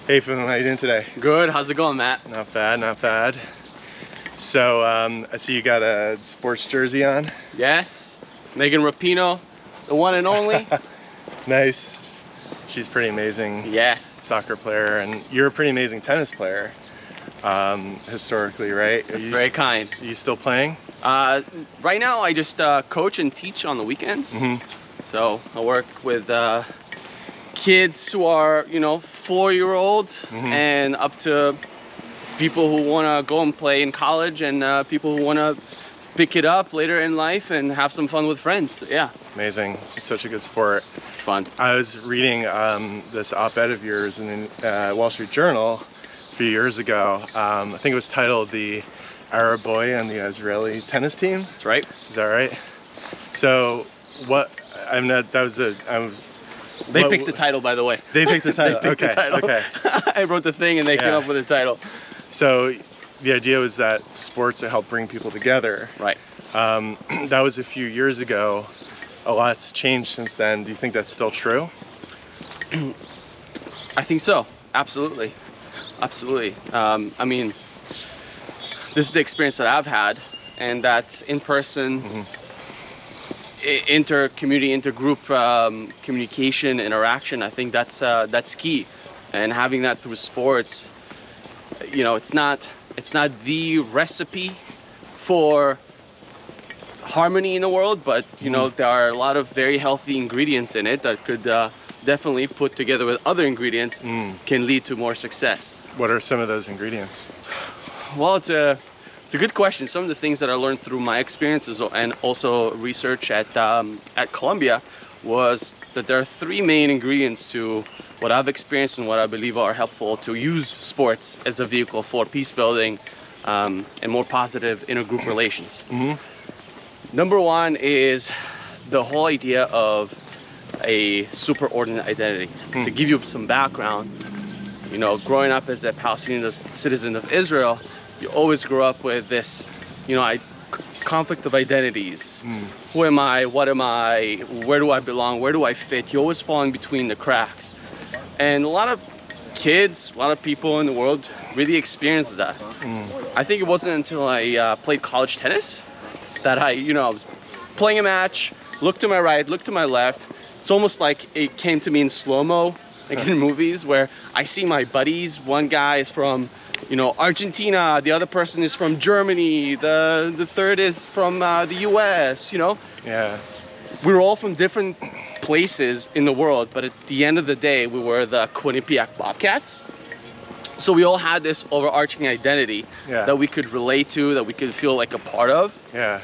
Hey, Fahoum, how you doing today? Good. How's it going, Matt? Not bad, not bad. So, I see you got a sports jersey on. Yes. Megan Rapinoe, the one and only. Nice. She's pretty amazing. Yes. Soccer player, and you're a pretty amazing tennis player, historically, right? That's very kind. Are you still playing? Right now, I just coach and teach on the weekends. So I work with kids who are, 4-year-olds and up to people who want to go and play in college, and people who want to pick it up later in life and have some fun with friends. So, yeah. Amazing. It's such a good sport. It's fun. I was reading this op-ed of yours in the Wall Street Journal a few years ago. I think it was titled "The Arab Boy and the Israeli Tennis Team." That's right. Is that right? So what? I'm not. That was a. They picked the title, by the way. They picked the title. They picked the title. Okay. I wrote the thing and they came up with the title. So the idea was that sports to help bring people together. Right. That was a few years ago. A lot's changed since then. Do you think that's still true? I think so. Absolutely. Absolutely. I mean, this is the experience that I've had, and that in-person, inter-community, inter-group communication, interaction, I think that's key. And having that through sports, it's not the recipe for harmony in the world, but there are a lot of very healthy ingredients in it that could definitely, put together with other ingredients, can lead to more success. What are some of those ingredients? Well, it's a good question. Some of the things that I learned through my experiences and also research at Columbia was that there are 3 main ingredients to what I've experienced and what I believe are helpful to use sports as a vehicle for peace building and more positive intergroup relations. Number 1 is the whole idea of a superordinate identity. To give you some background, growing up as a Palestinian citizen of Israel, you always grow up with this, conflict of identities. Who am I? What am I? Where do I belong? Where do I fit? You're always falling between the cracks. And a lot of kids, a lot of people in the world really experience that. I think it wasn't until I played college tennis that I was playing a match, looked to my right, looked to my left. It's almost like it came to me in slow-mo, like in movies, where I see my buddies. One guy is from, Argentina. The other person is from Germany. The third is from the US, Yeah. We were all from different places in the world, but at the end of the day, we were the Quinnipiac Bobcats. So we all had this overarching identity that we could relate to, that we could feel like a part of. Yeah.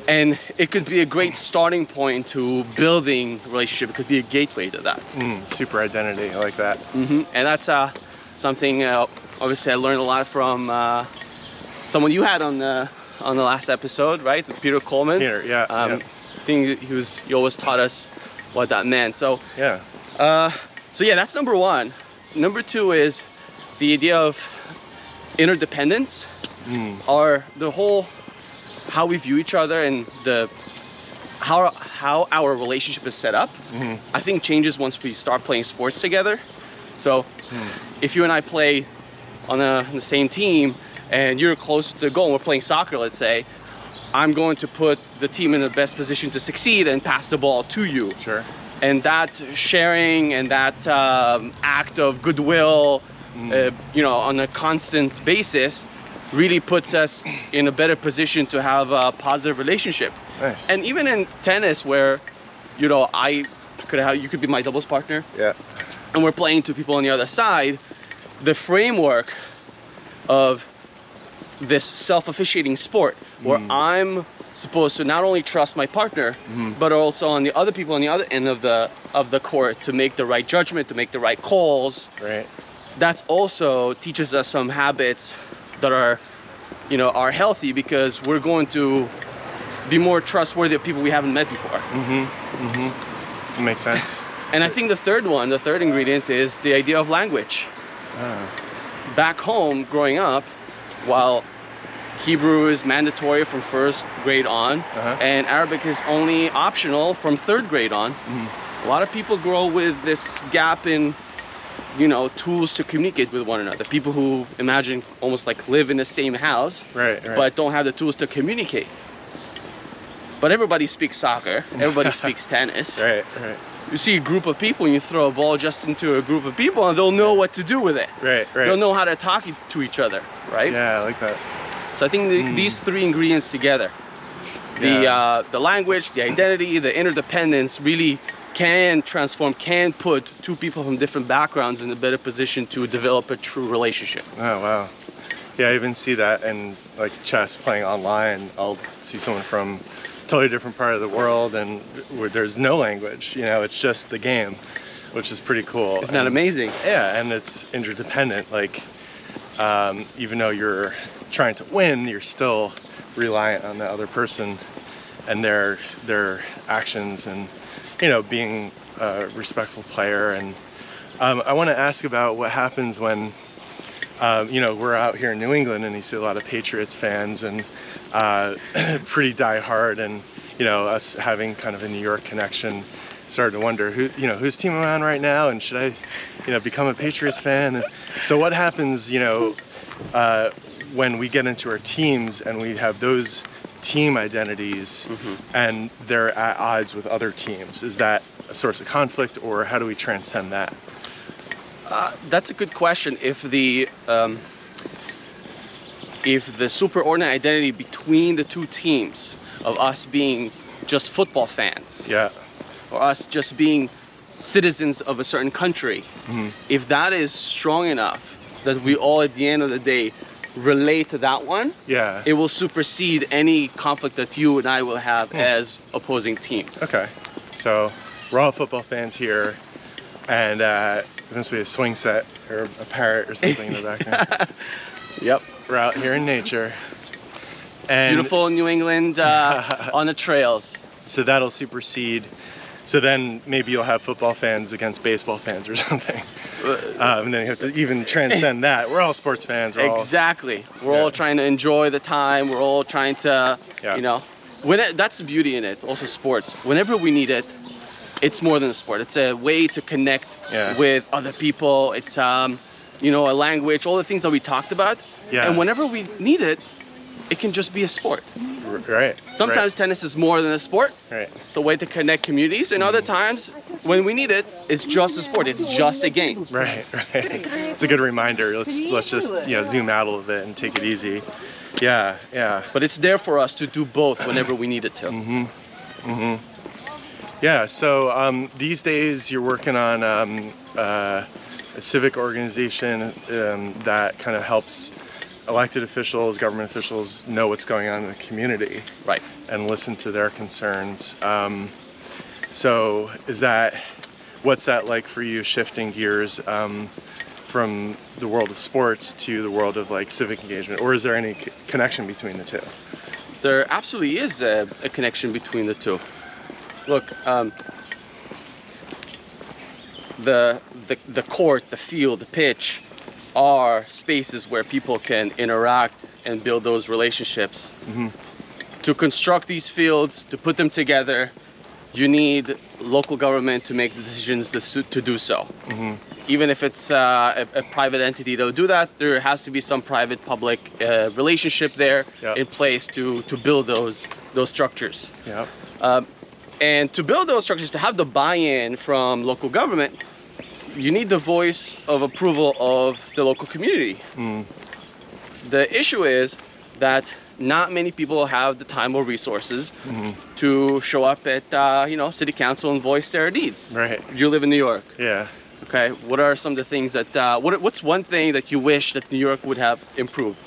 And it could be a great starting point to building a relationship. It could be a gateway to that. Super identity, I like that. And that's something, obviously I learned a lot from someone you had on the last episode, right? Peter Coleman. Peter, yeah. I think he always taught us what that meant. So yeah. So yeah, that's number 1. Number 2 is the idea of interdependence, or the whole how we view each other and how our relationship is set up. I think changes once we start playing sports together. So if you and I play on the same team and you're close to the goal and we're playing soccer, let's say, I'm going to put the team in the best position to succeed and pass the ball to you. Sure. And that sharing and that act of goodwill, on a constant basis, really puts us in a better position to have a positive relationship. Nice. And even in tennis, where you could be my doubles partner, and we're playing 2 people on the other side, the framework of this self-officiating sport, where I'm supposed to not only trust my partner, but also on the other people on the other end of the court to make the right judgment, to make the right calls. Right. That also teaches us some habits that are healthy, because we're going to be more trustworthy of people we haven't met before. It makes sense. And I think the third ingredient is the idea of language. Back home, growing up, while Hebrew is mandatory from 1st grade on, and Arabic is only optional from 3rd grade on, a lot of people grow with this gap in you know, tools to communicate with one another. People who imagine almost like live in the same house, right. but don't have the tools to communicate. But everybody speaks soccer, everybody speaks tennis. Right. You see a group of people and you throw a ball just into a group of people and they'll know what to do with it. Right. They'll know how to talk to each other, right? Yeah, I like that. So I think these three ingredients together, the language, the identity, the interdependence really can transform, can put two people from different backgrounds in a better position to develop a true relationship. Oh, wow. Yeah, I even see that in like chess playing online. I'll see someone from a totally different part of the world and where there's no language, you know, it's just the game, which is pretty cool. Isn't that amazing? Yeah, and it's interdependent. Like, even though you're trying to win, you're still reliant on the other person and their actions and, you know, being a respectful player. And I want to ask about what happens when, you know, we're out here in New England and you see a lot of Patriots fans and pretty die-hard, and, you know, us having kind of a New York connection, started to wonder whose team am I on right now, and should I, you know, become a Patriots fan? And so what happens, you know, when we get into our teams and we have those team identities and they're at odds with other teams? Is that a source of conflict, or how do we transcend that? That's a good question. If the superordinate identity between the two teams of us being just football fans, or us just being citizens of a certain country, if that is strong enough that we all at the end of the day relate to that one, it will supersede any conflict that you and I will have as opposing teams. Okay, so we're all football fans here, and there must be a swing set or a parrot or something in the background. Yep. We're out here in nature. And beautiful New England on the trails. So that'll supersede. So then maybe you'll have football fans against baseball fans or something. And then you have to even transcend that. We're all sports fans. Exactly. We're all trying to enjoy the time. We're all trying to, you know, that's the beauty in it. Also sports. Whenever we need it, it's more than a sport. It's a way to connect with other people. It's, you know, a language, all the things that we talked about. And whenever we need it, it can just be a sport. Right. Sometimes tennis is more than a sport. Right. It's a way to connect communities, and other times, when we need it, it's just a sport. It's just a game. Right. It's a good reminder. Let's just, you know, zoom out a little bit and take it easy. Yeah. But it's there for us to do both whenever we need it to. Yeah. So these days you're working on a civic organization that kind of helps elected officials, government officials know what's going on in the community, and listen to their concerns. So what's that like for you, shifting gears from the world of sports to the world of like civic engagement, or is there any connection between the two? There absolutely is a connection between the two. Look, the court, the field, the pitch are spaces where people can interact and build those relationships. To construct these fields, to put them together, you need local government to make the decisions to do so. Even if it's a private entity that will do that, there has to be some private-public relationship there in place to build those structures. And to build those structures, to have the buy-in from local government, you need the voice of approval of the local community. The issue is that not many people have the time or resources to show up at you know, city council and voice their needs. You live in New York. Okay, what are some of the things that what's one thing that you wish that New York would have improved?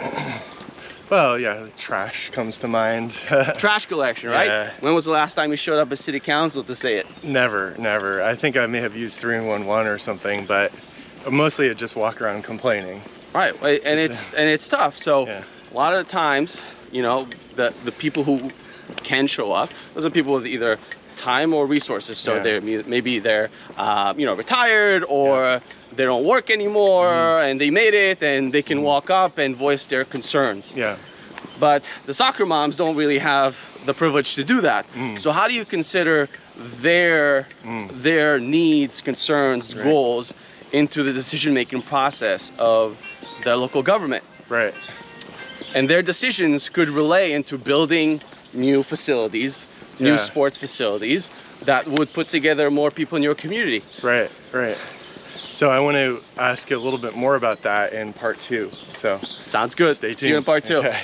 Well, yeah, trash comes to mind. Trash collection, right? When was the last time you showed up at city council to say it? Never. I think I may have used 311 or something, but mostly I just walk around complaining. Right, and it's tough. So a lot of the times, you know, the people who can show up, those are people with either time or resources. So maybe they're you know, retired, or they don't work anymore, and they made it, and they can walk up and voice their concerns. But the soccer moms don't really have the privilege to do that. So how do you consider their needs, concerns, goals into the decision-making process of the local government. Right. And their decisions could relay into building new facilities, new sports facilities that would put together more people in your community. Right, right. So I want to ask you a little bit more about that in part 2. So sounds good. Stay tuned. See you in part 2. Okay.